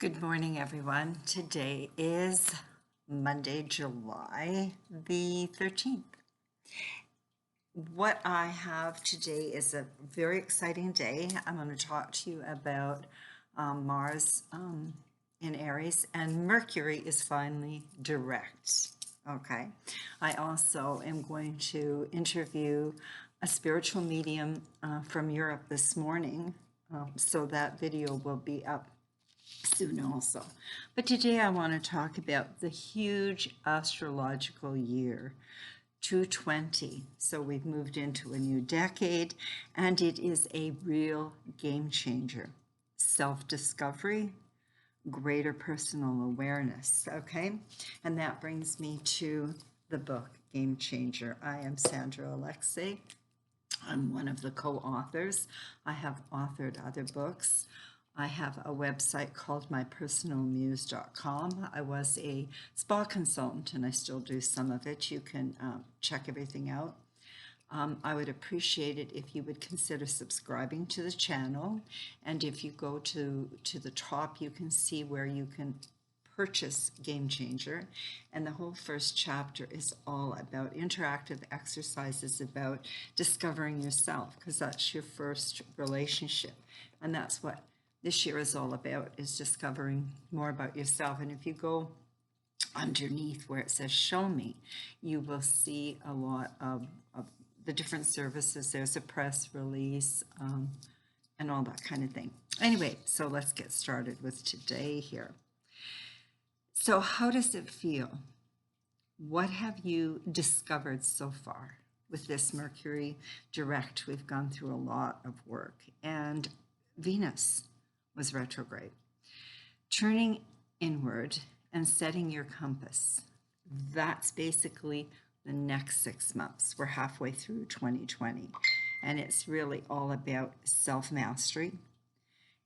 Good morning, everyone. Today is Monday, July the 13th. What I have today is a very exciting day. I'm going to talk to you about Mars in Aries, and Mercury is finally direct. Okay. I also am going to interview a spiritual medium from Europe this morning, so that video will be up soon also. But today I want to talk about the huge astrological year 220. So we've moved into a new decade, and it is a real game changer. Self-discovery, greater personal awareness, okay? And that brings me to the book, Game Changer. I am Sandra Alexei. I'm one of the co-authors. I have authored other books. I have a website called mypersonalmuse.com. I was a spa consultant, and I still do some of it. You can check everything out. I would appreciate it if you would consider subscribing to the channel. And if you go to the top, you can see where you can purchase Game Changer. And the whole first chapter is all about interactive exercises about discovering yourself, because that's your first relationship. And that's what this year is all about, is discovering more about yourself. And if you go underneath where it says show me, you will see a lot of the different services. There's a press release and all that kind of thing. Anyway, so let's get started with today here. So how does it feel? What have you discovered so far with this Mercury direct? We've gone through a lot of work, and Venus was retrograde. Turning inward and setting your compass. That's basically the next 6 months. We're halfway through 2020, and it's really all about self-mastery.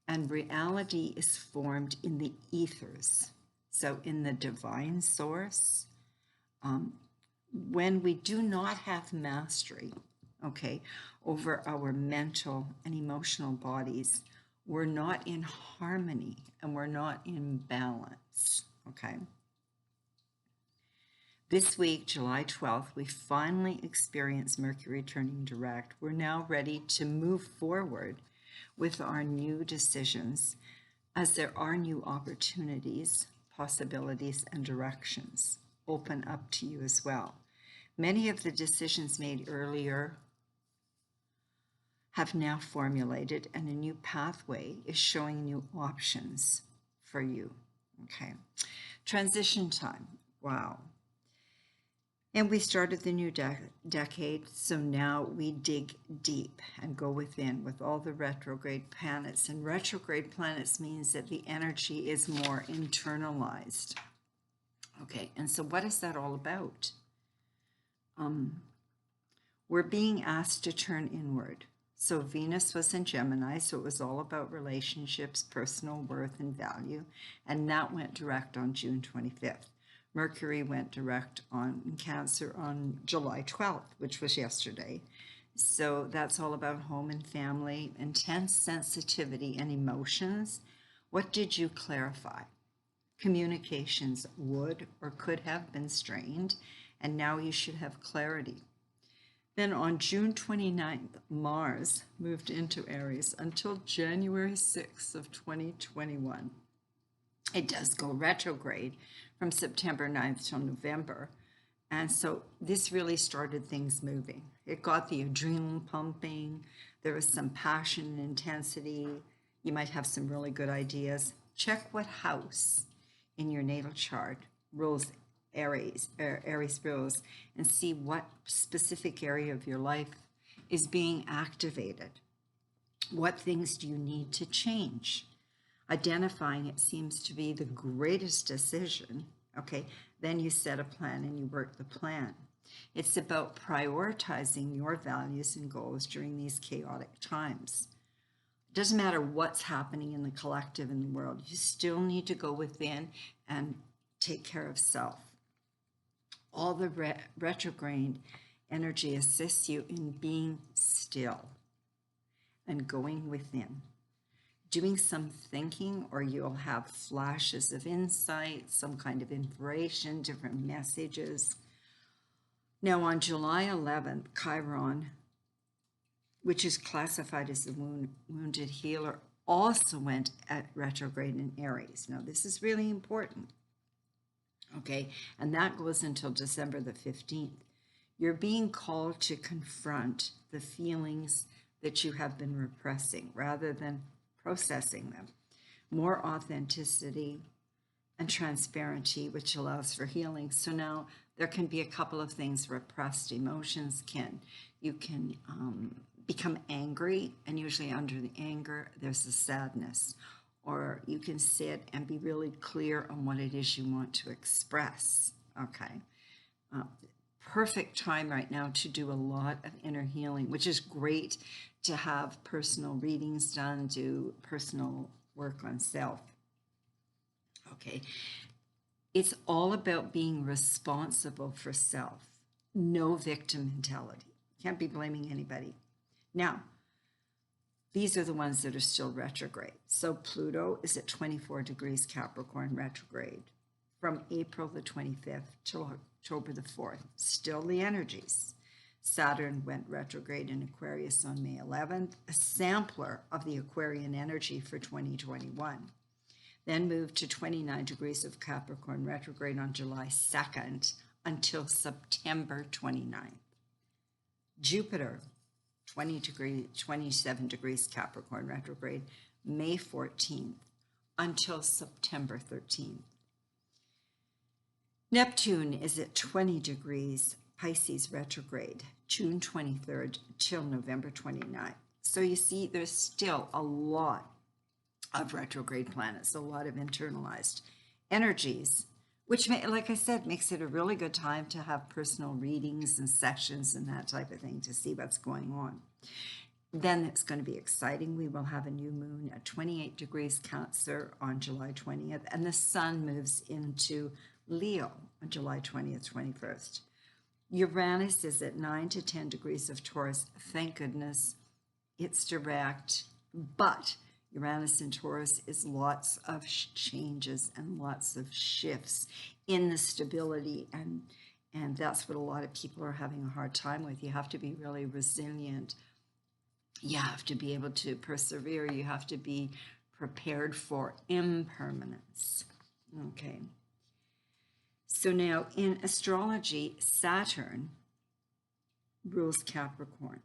And reality is formed in the ethers. So in the divine source, when we do not have mastery, okay, over our mental and emotional bodies, we're not in harmony and we're not in balance, okay? This week, July 12th, we finally experienced Mercury turning direct. We're now ready to move forward with our new decisions, as there are new opportunities, possibilities, and directions open up to you as well. Many of the decisions made earlier have now formulated, and a new pathway is showing new options for you. Okay. Transition time. Wow. And we started the new decade, so now we dig deep and go within with all the retrograde planets. And retrograde planets means that the energy is more internalized. Okay, and so what is that all about? We're being asked to turn inward. So Venus was in Gemini, so it was all about relationships, personal worth, and value. And that went direct on June 25th. Mercury went direct on Cancer on July 12th, which was yesterday. So that's all about home and family, intense sensitivity and emotions. What did you clarify? Communications would or could have been strained, and now you should have clarity. Then on June 29th, Mars moved into Aries until January 6th of 2021. It does go retrograde from September 9th till November. And so this really started things moving. It got the adrenaline pumping. There was some passion and intensity. You might have some really good ideas. Check what house in your natal chart rules Aries rules, and see what specific area of your life is being activated. What things do you need to change? Identifying it seems to be the greatest decision. Okay, then you set a plan and you work the plan. It's about prioritizing your values and goals during these chaotic times. It doesn't matter what's happening in the collective in the world. You still need to go within and take care of self. All the retrograde energy assists you in being still and going within. doing some thinking, or you'll have flashes of insight, some kind of inspiration, different messages. Now on July 11th, Chiron, which is classified as the wounded healer, also went at retrograde in Aries. Now this is really important. Okay, and that goes until December the 15th. You're being called to confront the feelings that you have been repressing rather than processing them. More authenticity and transparency, which allows for healing. So now there can be a couple of things. Repressed emotions you can become angry, and usually under the anger there's a sadness. Or you can sit and be really clear on what it is you want to express. Okay. Perfect time right now to do a lot of inner healing, which is great to have personal readings done, do personal work on self. Okay. It's all about being responsible for self. No victim mentality. Can't be blaming anybody. Now, these are the ones that are still retrograde. So Pluto is at 24 degrees Capricorn retrograde from April the 25th till October the 4th. Still the energies. Saturn went retrograde in Aquarius on May 11th, a sampler of the Aquarian energy for 2021. Then moved to 29 degrees of Capricorn retrograde on July 2nd until September 29th. Jupiter, 27 degrees Capricorn retrograde, May 14th until September 13th. Neptune is at 20 degrees Pisces retrograde, June 23rd till November 29th. So you see, there's still a lot of retrograde planets, a lot of internalized energies, which, like I said, makes it a really good time to have personal readings and sessions and that type of thing to see what's going on. Then it's going to be exciting. We will have a new moon at 28 degrees Cancer on July 20th, and the sun moves into Leo on July 20th, 21st. Uranus is at 9 to 10 degrees of Taurus. Thank goodness it's direct, but Uranus in Taurus is lots of changes and lots of shifts in the stability, and that's what a lot of people are having a hard time with. You have to be really resilient. You have to be able to persevere. You have to be prepared for impermanence. Okay. So now in astrology, Saturn rules Capricorn,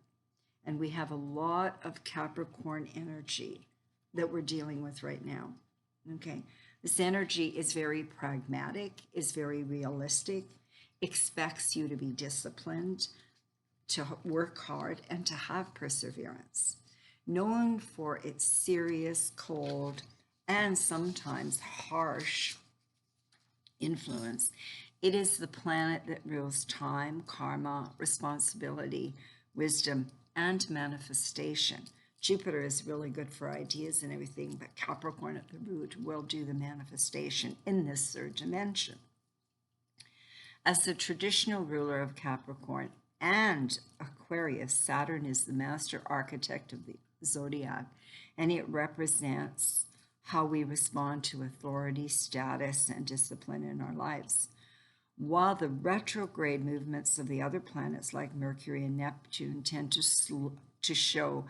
and we have a lot of Capricorn energy that we're dealing with right now. Okay, this energy is very pragmatic, is very realistic, expects you to be disciplined, to work hard, and to have perseverance. Known for its serious, cold, and sometimes harsh influence, it is the planet that rules time, karma, responsibility, wisdom, and manifestation. Jupiter is really good for ideas and everything, but Capricorn at the root will do the manifestation in this third dimension. As the traditional ruler of Capricorn and Aquarius, Saturn is the master architect of the zodiac, and it represents how we respond to authority, status, and discipline in our lives. While the retrograde movements of the other planets like Mercury and Neptune tend to show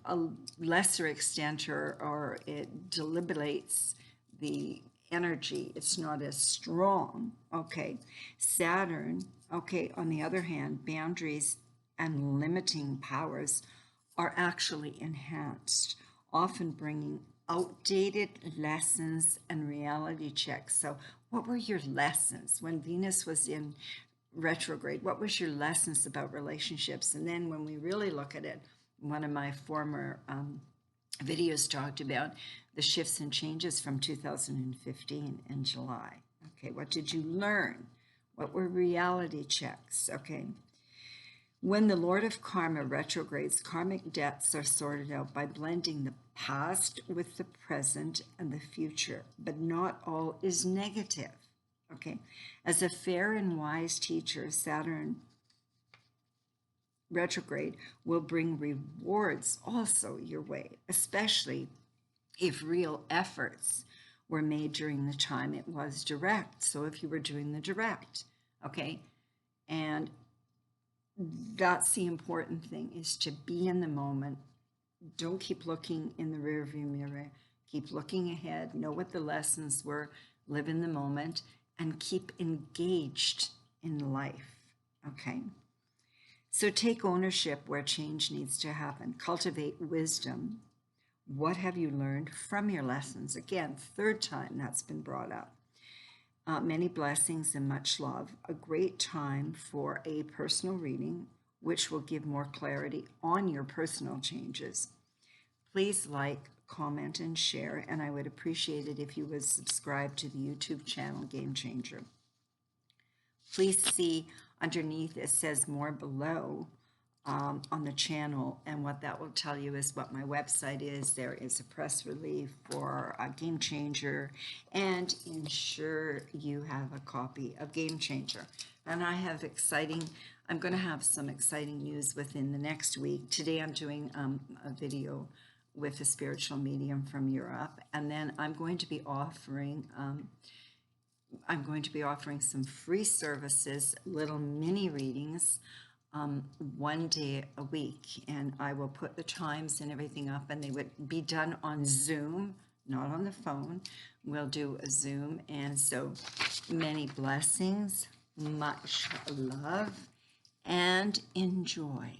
a lesser extent, or it debilitates the energy. It's not as strong. Okay. Saturn, okay, on the other hand, boundaries and limiting powers are actually enhanced, often bringing outdated lessons and reality checks. So what were your lessons when Venus was in retrograde? What was your lessons about relationships? And then when we really look at it, one of my former videos talked about the shifts and changes from 2015 in July. Okay, what did you learn? What were reality checks? Okay. When the Lord of Karma retrogrades, karmic debts are sorted out by blending the past with the present and the future, but not all is negative. Okay, as a fair and wise teacher, Saturn retrograde will bring rewards also your way, especially if real efforts were made during the time it was direct. So if you were doing the direct, okay? And that's the important thing, is to be in the moment. Don't keep looking in the rearview mirror. Keep looking ahead. Know what the lessons were. Live in the moment and keep engaged in life, okay? So take ownership where change needs to happen. Cultivate wisdom. What have you learned from your lessons? Again, third time that's been brought up. Many blessings and much love. A great time for a personal reading, which will give more clarity on your personal changes. Please like, comment, and share, and I would appreciate it if you would subscribe to the YouTube channel Game Changer. Please see underneath, it says more below on the channel, and what that will tell you is what my website is. There is a press release for Game Changer, and ensure you have a copy of Game Changer. And I have I'm going to have some exciting news within the next week. Today I'm doing a video with a spiritual medium from Europe, and then I'm going to be offering some free services, little mini readings, one day a week, and I will put the times and everything up, and they would be done on Zoom, not on the phone. We'll do a Zoom, and so many blessings, much love, and enjoy.